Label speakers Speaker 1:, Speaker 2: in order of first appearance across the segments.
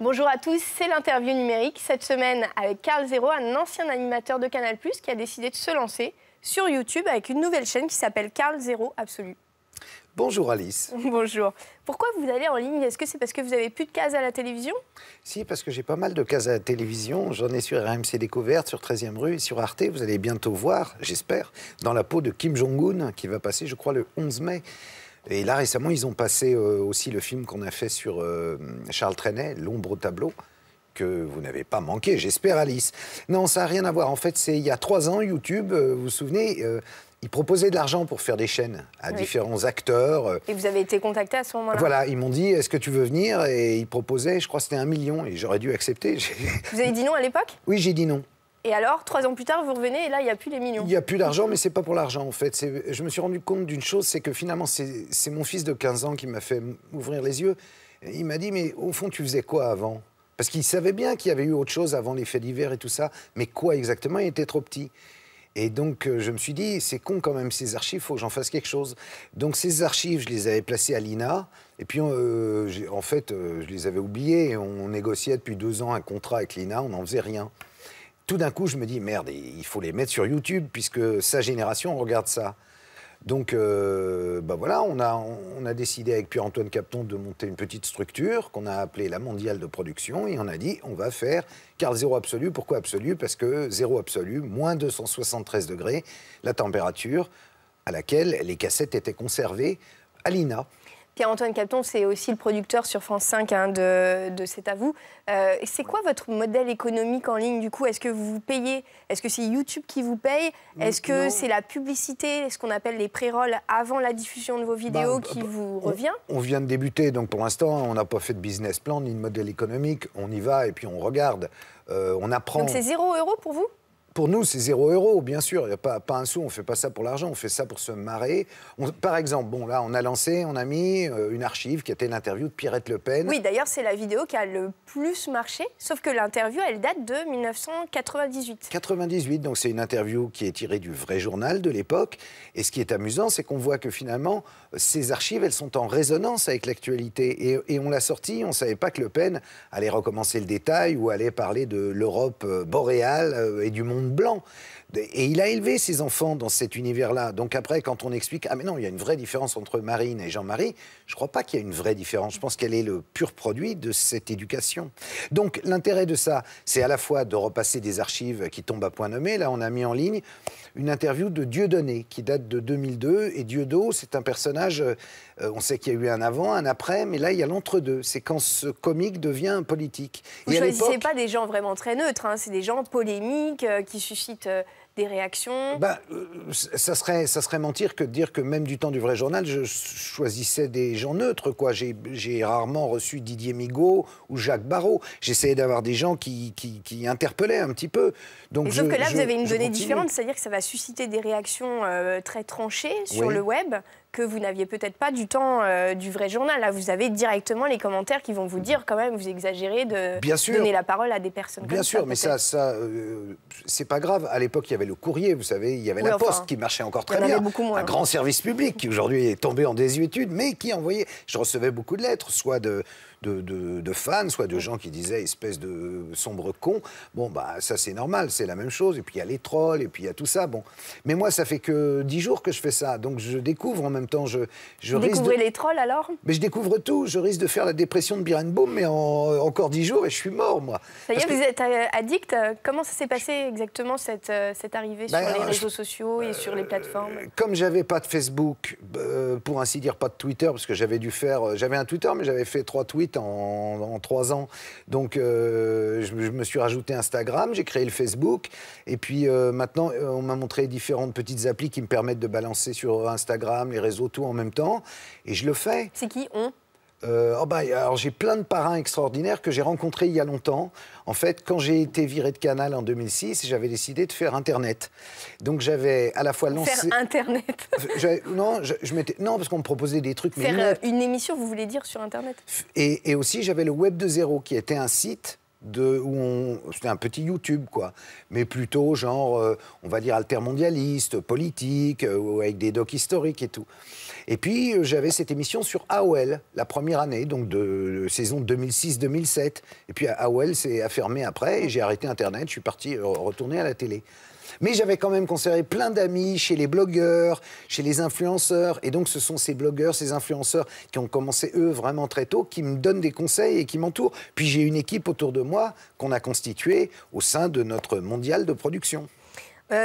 Speaker 1: Bonjour à tous, c'est l'interview numérique. Cette semaine avec Karl Zéro, un ancien animateur de Canal+, qui a décidé de se lancer sur YouTube avec une nouvelle chaîne qui s'appelle Karl Zéro Absolu.
Speaker 2: Bonjour Alice.
Speaker 1: Bonjour. Pourquoi vous allez en ligne? Est-ce que c'est parce que vous n'avez plus de cases à la télévision?
Speaker 2: Si, parce que j'ai pas mal de cases à la télévision. J'en ai sur RMC Découverte, sur 13e rue et sur Arte. Vous allez bientôt voir, j'espère, dans la peau de Kim Jong-un, qui va passer, je crois, le 11 mai. Et là, récemment, ils ont passé aussi le film qu'on a fait sur Charles Trenet, L'ombre au tableau, que vous n'avez pas manqué, j'espère, Alice. Non, ça n'a rien à voir. En fait, c'est il y a 3 ans, YouTube, vous vous souvenez, ils proposaient de l'argent pour faire des chaînes à différents acteurs.
Speaker 1: Et vous avez été contacté à ce moment-là?
Speaker 2: Voilà, ils m'ont dit, est-ce que tu veux venir? Et ils proposaient, je crois que c'était 1 million, et j'aurais dû accepter.
Speaker 1: Vous avez dit non à l'époque?
Speaker 2: Oui, j'ai dit non.
Speaker 1: Et alors, 3 ans plus tard, vous revenez et là, il n'y a plus les millions.
Speaker 2: Il n'y a plus d'argent, mais c'est pas pour l'argent, en fait. Je me suis rendu compte d'une chose, c'est que finalement, c'est mon fils de 15 ans qui m'a fait ouvrir les yeux. Il m'a dit, mais au fond, tu faisais quoi avant? Parce qu'il savait bien qu'il y avait eu autre chose avant les faits divers et tout ça, mais quoi exactement? Il était trop petit. Et donc, je me suis dit, c'est con quand même, ces archives, il faut que j'en fasse quelque chose. Donc, ces archives, je les avais placées à l'INA. Et puis, en fait, je les avais oubliées. On négociait depuis 2 ans un contrat avec l'INA, on n'en faisait rien. Tout d'un coup, je me dis, merde, il faut les mettre sur YouTube, puisque sa génération regarde ça. Donc, voilà, on a décidé avec Pierre-Antoine Capton de monter une petite structure qu'on a appelée la Mondiale de Production, et on a dit, on va faire Karl Zéro Absolu. Pourquoi Absolu? Parce que zéro absolu, moins 273 degrés, la température à laquelle les cassettes étaient conservées à l'INA.
Speaker 1: Pierre-Antoine Capton, c'est aussi le producteur sur France 5 de C'est à vous. C'est quoi votre modèle économique en ligne, du coup? Est-ce que vous vous payez? Est-ce que c'est YouTube qui vous paye? Est-ce que c'est la publicité, ce qu'on appelle les pré-rolls avant la diffusion de vos vidéos qui vous revient?
Speaker 2: On vient de débuter, donc pour l'instant, on n'a pas fait de business plan ni de modèle économique. On y va et puis on regarde, on apprend.
Speaker 1: Donc c'est 0 € pour vous?
Speaker 2: Pour nous, c'est 0 €, bien sûr. Il n'y a pas un sou, on ne fait pas ça pour l'argent, on fait ça pour se marrer. Par exemple, bon, là, on a mis une archive qui était l'interview de Pierrette Le Pen.
Speaker 1: Oui, d'ailleurs, c'est la vidéo qui a le plus marché, sauf que l'interview, elle date de 1998.
Speaker 2: 98, donc c'est une interview qui est tirée du vrai journal de l'époque. Et ce qui est amusant, c'est qu'on voit que finalement, ces archives, elles sont en résonance avec l'actualité. Et on l'a sortie, on ne savait pas que Le Pen allait recommencer le détail ou allait parler de l'Europe boréale et du monde blanc. Et il a élevé ses enfants dans cet univers-là. Donc après, quand on explique « Ah mais non, il y a une vraie différence entre Marine et Jean-Marie », je ne crois pas qu'il y a une vraie différence. Je pense qu'elle est le pur produit de cette éducation. Donc l'intérêt de ça, c'est à la fois de repasser des archives qui tombent à point nommé. Là, on a mis en ligne une interview de Dieudonné, qui date de 2002. Et Dieudonné, c'est un personnage, on sait qu'il y a eu un avant, un après, mais là, il y a l'entre-deux. C'est quand ce comique devient un politique.
Speaker 1: Vous ne choisissez pas des gens vraiment très neutres, hein. C'est des gens polémiques, qui suscitent des réactions.
Speaker 2: Ça serait mentir que de dire que même du temps du vrai journal, je choisissais des gens neutres, quoi. J'ai rarement reçu Didier Migaud ou Jacques Barrot. J'essayais d'avoir des gens qui interpellaient un petit peu. Donc
Speaker 1: sauf que là, vous avez une donnée différente, c'est-à-dire que ça va susciter des réactions très tranchées sur le web, que vous n'aviez peut-être pas du temps du vrai journal. Là, vous avez directement les commentaires qui vont vous dire quand même, vous exagérez de donner la parole à des personnes
Speaker 2: Bien sûr, mais ça c'est pas grave. À l'époque, il y avait le courrier, vous savez, il y avait la Poste qui marchait encore très bien. Un grand service public qui aujourd'hui est tombé en désuétude, mais qui envoyait... Je recevais beaucoup de lettres, soit de fans, soit de gens qui disaient « espèce de sombre con ». Bon, ça c'est normal, c'est la même chose. Et puis il y a les trolls, et puis il y a tout ça. Bon. Mais moi, ça fait que 10 jours que je fais ça, donc je découvre en même temps.
Speaker 1: Vous découvrez les trolls alors?
Speaker 2: Mais je découvre tout. Je risque de faire la dépression de Birenbaum, mais encore 10 jours et je suis mort, moi.
Speaker 1: Ça y est, vous êtes addict. Comment ça s'est passé exactement, cette arrivée sur les réseaux sociaux et sur les plateformes?
Speaker 2: Comme j'avais pas de Facebook, pour ainsi dire pas de Twitter, parce que j'avais dû faire... J'avais un Twitter, mais j'avais fait 3 tweets en 3 ans. Donc, je me suis rajouté Instagram, j'ai créé le Facebook. Et puis, maintenant, on m'a montré différentes petites applis qui me permettent de balancer sur Instagram, les réseaux, tout en même temps. Et je le fais.
Speaker 1: C'est qui, on?
Speaker 2: Alors j'ai plein de parrains extraordinaires que j'ai rencontrés il y a longtemps. En fait, quand j'ai été viré de Canal en 2006, j'avais décidé de faire Internet. Donc j'avais à la fois lancé...
Speaker 1: Faire Internet?
Speaker 2: Non, parce qu'on me proposait des trucs...
Speaker 1: Faire une émission, vous voulez dire, sur Internet?
Speaker 2: Et aussi, j'avais le Web de Zéro, qui était un site c'était un petit YouTube, quoi. Mais plutôt, genre, on va dire altermondialiste, politique, avec des docs historiques et tout. Et puis, j'avais cette émission sur AOL, la première année, donc de saison 2006-2007. Et puis, AOL s'est fermé après, et j'ai arrêté Internet, je suis parti retourner à la télé. Mais j'avais quand même conservé plein d'amis chez les blogueurs, chez les influenceurs. Et donc, ce sont ces blogueurs, ces influenceurs qui ont commencé, eux, vraiment très tôt, qui me donnent des conseils et qui m'entourent. Puis, j'ai une équipe autour de moi qu'on a constituée au sein de notre mondial de production.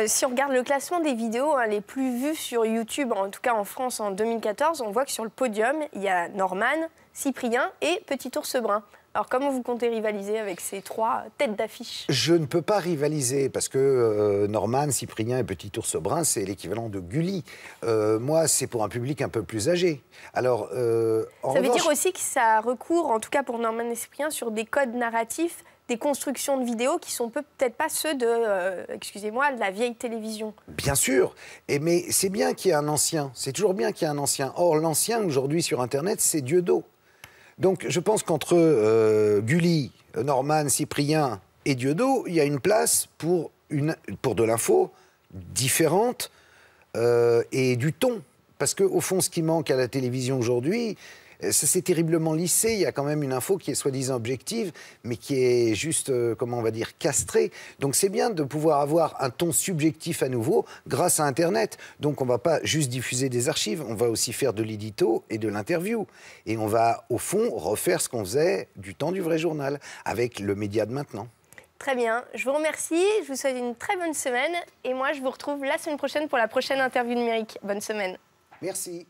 Speaker 1: Si on regarde le classement des vidéos les plus vues sur YouTube, en tout cas en France en 2014, on voit que sur le podium, il y a Norman, Cyprien et Petit Ours Brun. Alors, comment vous comptez rivaliser avec ces 3 têtes d'affiche?
Speaker 2: Je ne peux pas rivaliser parce que Norman, Cyprien et Petit Ours Brun, c'est l'équivalent de Gulli. Moi, c'est pour un public un peu plus âgé. Alors,
Speaker 1: ça veut dire aussi que ça recourt, en tout cas pour Norman et Cyprien, sur des codes narratifs, des constructions de vidéos qui sont peut-être pas ceux de, excusez-moi, de la vieille télévision.
Speaker 2: Bien sûr, mais c'est bien qu'il y ait un ancien. C'est toujours bien qu'il y ait un ancien. Or, l'ancien, aujourd'hui, sur Internet, c'est Dieudo. Donc, je pense qu'entre Gulli, Norman, Cyprien et Dieudo, il y a une place pour de l'info différente et du ton. Parce qu'au fond, ce qui manque à la télévision aujourd'hui, ça s'est terriblement lissé. Il y a quand même une info qui est soi-disant objective, mais qui est juste, comment on va dire, castrée. Donc c'est bien de pouvoir avoir un ton subjectif à nouveau grâce à Internet. Donc on ne va pas juste diffuser des archives, on va aussi faire de l'édito et de l'interview. Et on va, au fond, refaire ce qu'on faisait du temps du vrai journal, avec le média de maintenant.
Speaker 1: Très bien, je vous remercie, je vous souhaite une très bonne semaine. Et moi, je vous retrouve la semaine prochaine pour la prochaine interview numérique. Bonne semaine.
Speaker 2: Merci.